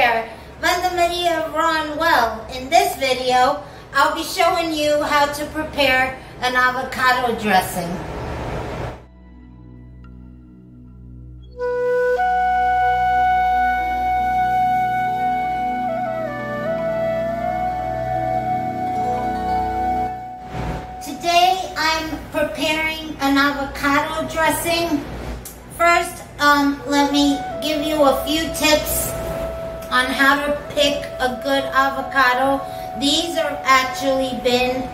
there, Vanda rawandwell. In this video, I'll be showing you how to prepare an avocado dressing. Today, I'm preparing an avocado dressing. First, let me give you a few tips on how to pick a good avocado. These are actually been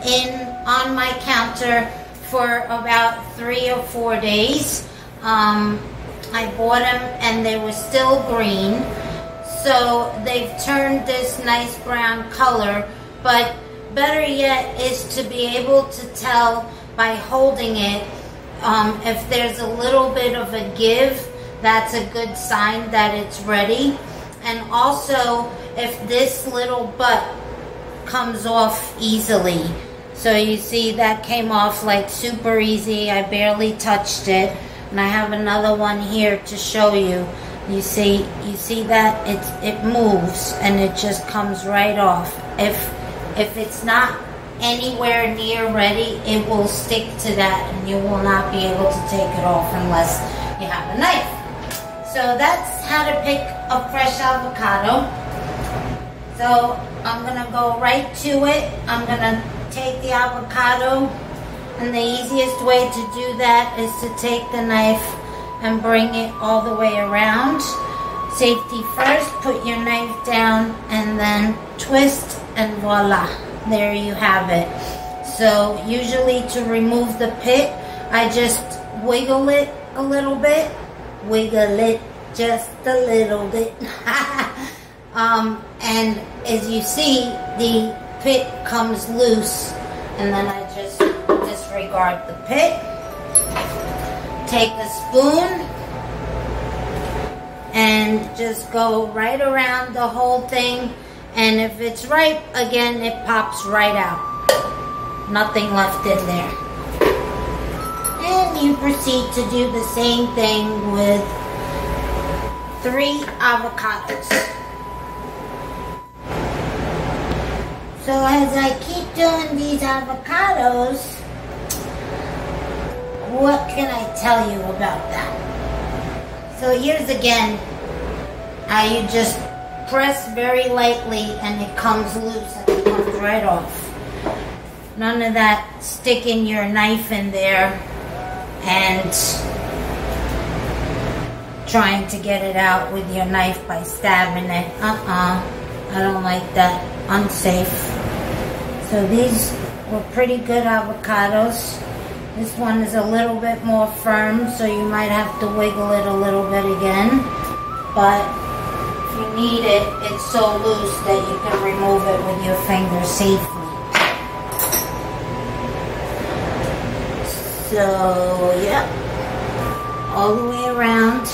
on my counter for about 3 or 4 days. I bought them and they were still green. So they've turned this nice brown color, but better yet is to be able to tell by holding it if there's a little bit of a give. That's a good sign that it's ready. And also if this little butt comes off easily. So you see that came off like super easy. I barely touched it. And I have another one here to show you. You see that it moves and it just comes right off. If it's not anywhere near ready, it will stick to that and you will not be able to take it off unless you have a knife. So that's how to pick a fresh avocado. So I'm gonna go right to it. I'm gonna take the avocado, and the easiest way to do that is to take the knife and bring it all the way around. Safety first, put your knife down and then twist and voila, there you have it. So usually to remove the pit, I just wiggle it a little bit. Wiggle it just a little bit. And as you see, the pit comes loose, and then I just disregard the pit. Take a spoon and just go right around the whole thing, and if it's ripe, again, it pops right out. Nothing left in there. And you proceed to do the same thing with 3 avocados. So as I keep doing these avocados, what can I tell you about that? So here's again how you just press very lightly and it comes loose and it comes right off. None of that sticking your knife in there and trying to get it out with your knife by stabbing it. I don't like that. Unsafe. So these were pretty good avocados. This one is a little bit more firm, so you might have to wiggle it a little bit again. But if you need it, it's so loose that you can remove it with your finger safely. So, yeah, all the way around. If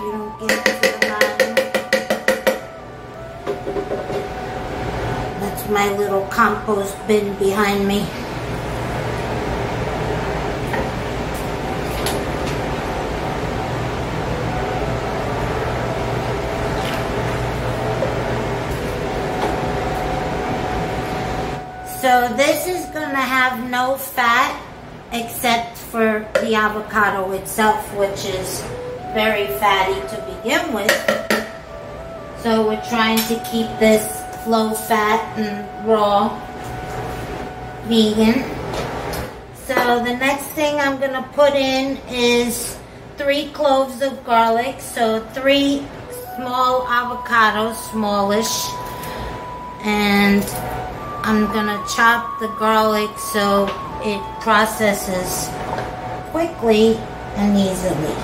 you don't get it to the bottom. That's my little compost bin behind me. So this is going to have no fat except for the avocado itself, which is very fatty to begin with. So we're trying to keep this low fat and raw vegan. So the next thing I'm going to put in is 3 cloves of garlic. So 3 small avocados, smallish. And I'm gonna chop the garlic so it processes quickly and easily.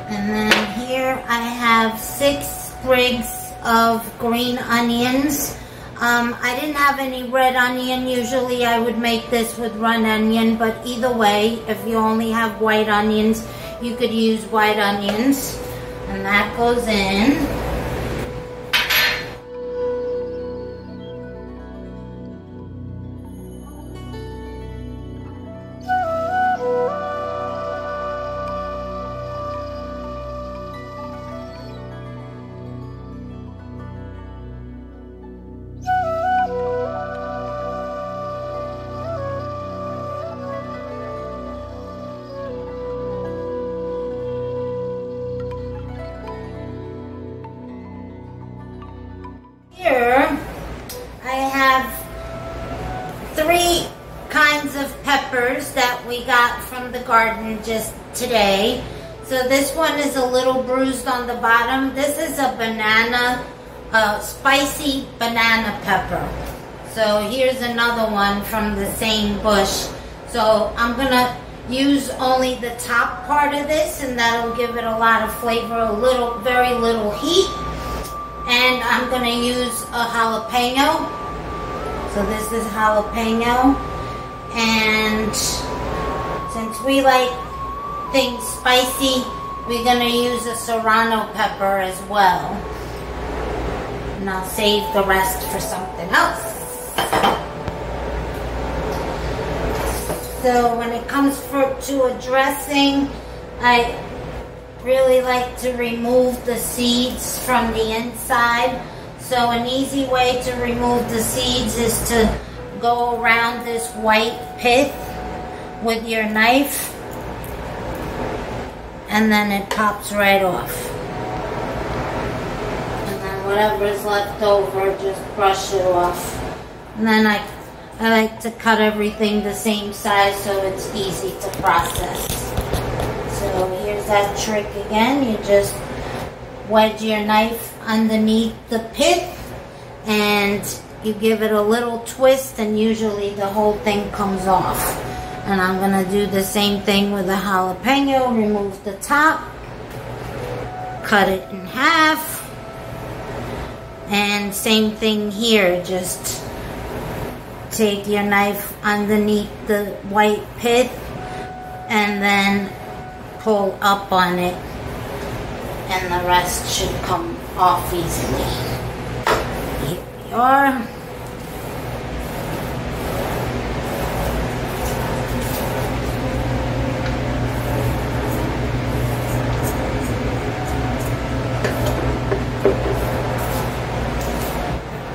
And then here I have 6 sprigs of green onions. I didn't have any red onion. Usually I would make this with red onion, but either way, if you only have white onions, you could use white onions. And that goes in. we got from the garden just today. So this one is a little bruised on the bottom. This is a banana, spicy banana pepper. So here's another one from the same bush. So I'm gonna use only the top part of this, and that'll give it a lot of flavor, very little heat. And I'm gonna use a jalapeno. So this is jalapeno. And since we like things spicy, we're gonna use a serrano pepper as well. And I'll save the rest for something else. So when it comes to a dressing, I really like to remove the seeds from the inside. So an easy way to remove the seeds is to go around this white pith with your knife, and then it pops right off. And then whatever is left over, just brush it off. And then I like to cut everything the same size so it's easy to process. So here's that trick again. You just wedge your knife underneath the pith and you give it a little twist, and usually the whole thing comes off. And I'm gonna do the same thing with the jalapeno. Remove the top, cut it in half, and same thing here. Just take your knife underneath the white pith and then pull up on it, and the rest should come off easily. Here we are.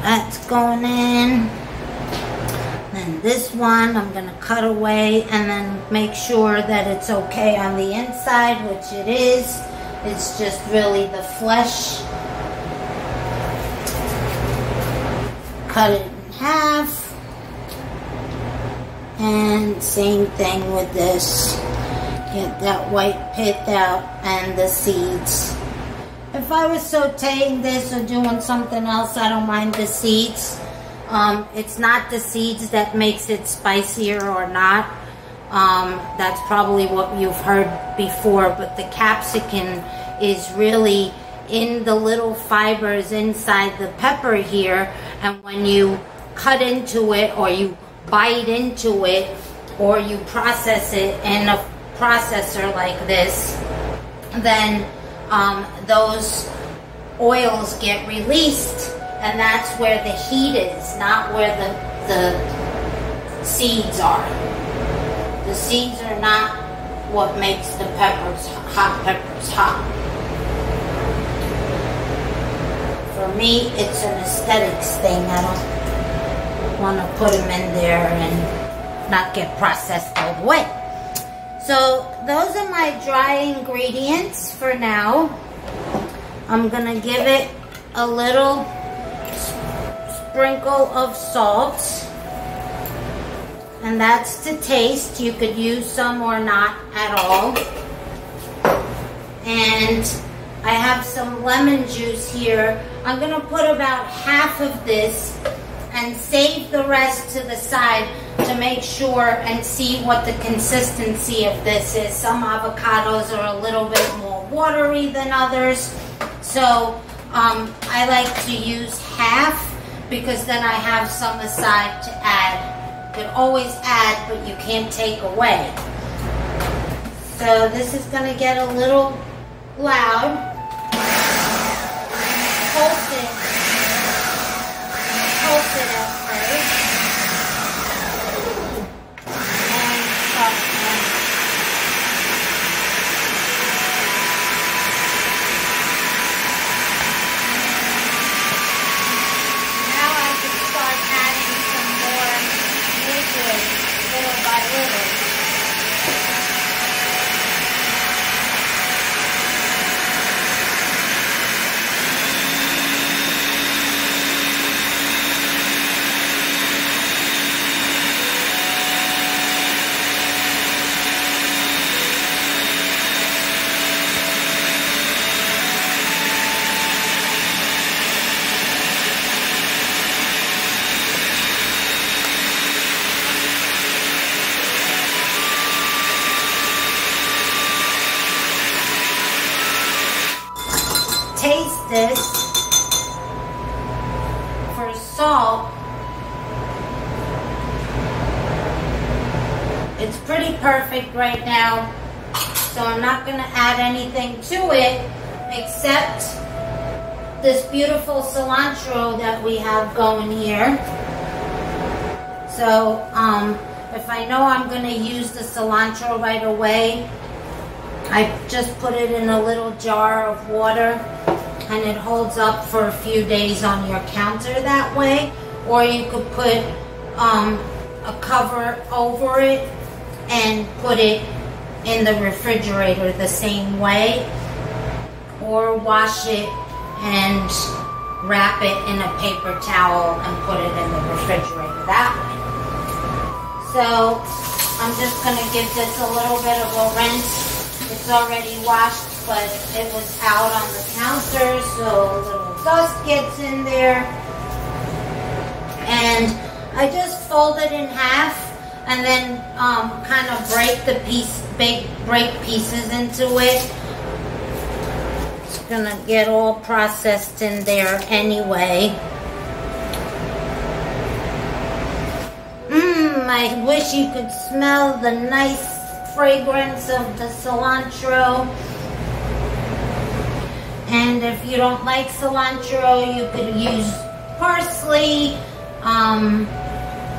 That's going in. Then this one I'm going to cut away and then make sure that it's okay on the inside, which it is. It's just really the flesh. Cut it in half. And same thing with this. Get that white pith out and the seeds. If I was sauteing this or doing something else, I don't mind the seeds. It's not the seeds that makes it spicier or not. That's probably what you've heard before, but the capsicum is really in the little fibers inside the pepper here, and when you cut into it or you bite into it or you process it in a processor like this, then those oils get released, and that's where the heat is, not where the seeds are. The seeds are not what makes the hot peppers hot. For me, it's an aesthetics thing. I don't want to put them in there and not get processed all the way. So those are my dry ingredients for now. I'm going to give it a little sprinkle of salt. And that's to taste. You could use some or not at all. And I have some lemon juice here. I'm going to put about half of this and save the rest to the side to make sure and see what the consistency of this is. Some avocados are a little bit more watery than others. So I like to use half because then I have some aside to add. You can always add, but you can't take away. So this is going to get a little loud. Pulse it at first. And soften. Now I can start adding some more liquid little by little. this for salt. It's pretty perfect right now, so I'm not going to add anything to it except this beautiful cilantro that we have going here. So if I know I'm going to use the cilantro right away, I just put it in a little jar of water, and it holds up for a few days on your counter that way. Or you could put a cover over it and put it in the refrigerator the same way, or wash it and wrap it in a paper towel and put it in the refrigerator that way. So I'm just going to give this a little bit of a rinse. It's already washed, but it was out on the counter, so a little dust gets in there. And I just fold it in half and then kind of break pieces into it. It's gonna get all processed in there anyway. I wish you could smell the nice fragrance of the cilantro. And if you don't like cilantro, you could use parsley,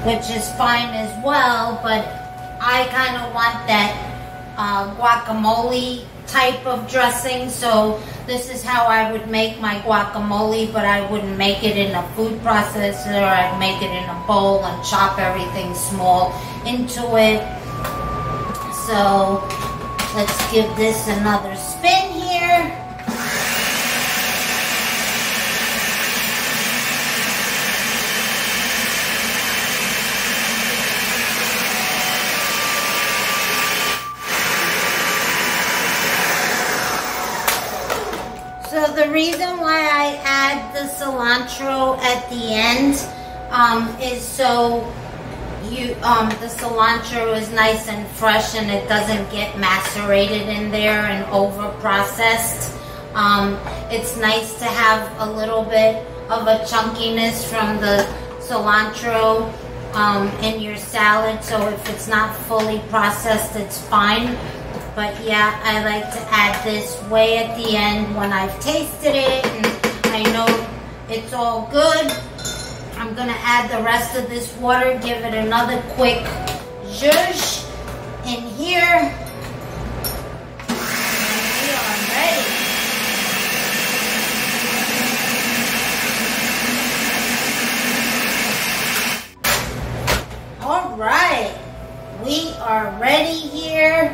which is fine as well, but I kind of want that guacamole type of dressing, so this is how I would make my guacamole, but I wouldn't make it in a food processor. I'd make it in a bowl and chop everything small into it. So let's give this another spin here. So the reason why I add the cilantro at the end is so the cilantro is nice and fresh and it doesn't get macerated in there and over processed. It's nice to have a little bit of a chunkiness from the cilantro in your salad, so if it's not fully processed, it's fine. But yeah, I like to add this way at the end when I've tasted it and I know it's all good. I'm gonna add the rest of this water, give it another quick zhuzh in here. And we are ready. All right, we are ready here.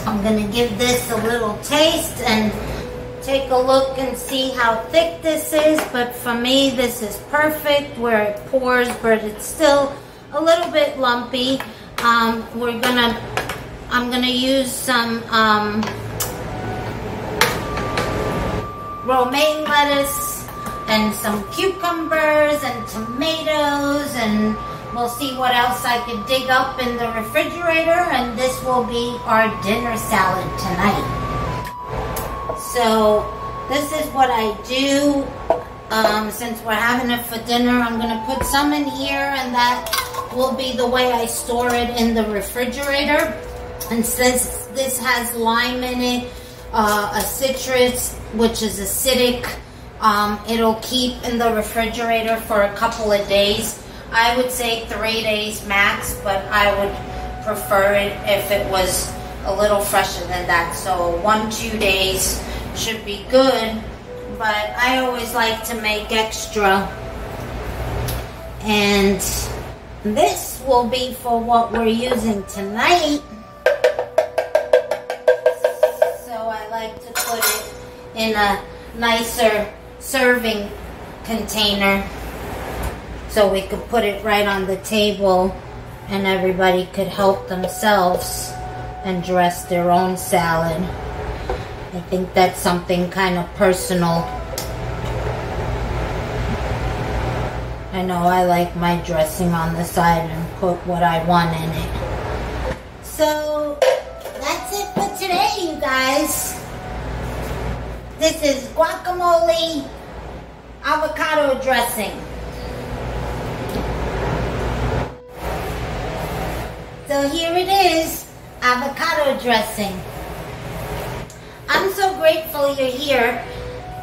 I'm gonna give this a little taste and take a look and see how thick this is, but for me this is perfect where it pours, but it's still a little bit lumpy. I'm gonna use some romaine lettuce and some cucumbers and tomatoes, and we'll see what else I could dig up in the refrigerator, and this will be our dinner salad tonight. So this is what I do. Since we're having it for dinner, I'm going to put some in here, and that will be the way I store it in the refrigerator. And since this has lime in it, a citrus, which is acidic, it'll keep in the refrigerator for a couple of days. I would say 3 days max, but I would prefer it if it was a little fresher than that. So 1-2 days should be good, but I always like to make extra. And this will be for what we're using tonight. So I like to put it in a nicer serving container, so we could put it right on the table and everybody could help themselves and dress their own salad. I think that's something kind of personal. I know I like my dressing on the side and put what I want in it. So that's it for today, you guys. This is guacamole avocado dressing. So here it is, avocado dressing. I'm so grateful you're here.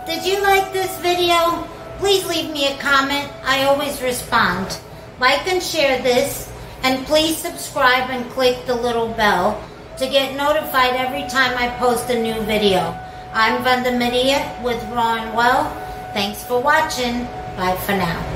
Did you like this video? Please leave me a comment. I always respond. Like and share this, and please subscribe and click the little bell to get notified every time I post a new video. I'm Vanda with rawandwell. Thanks for watching. Bye for now.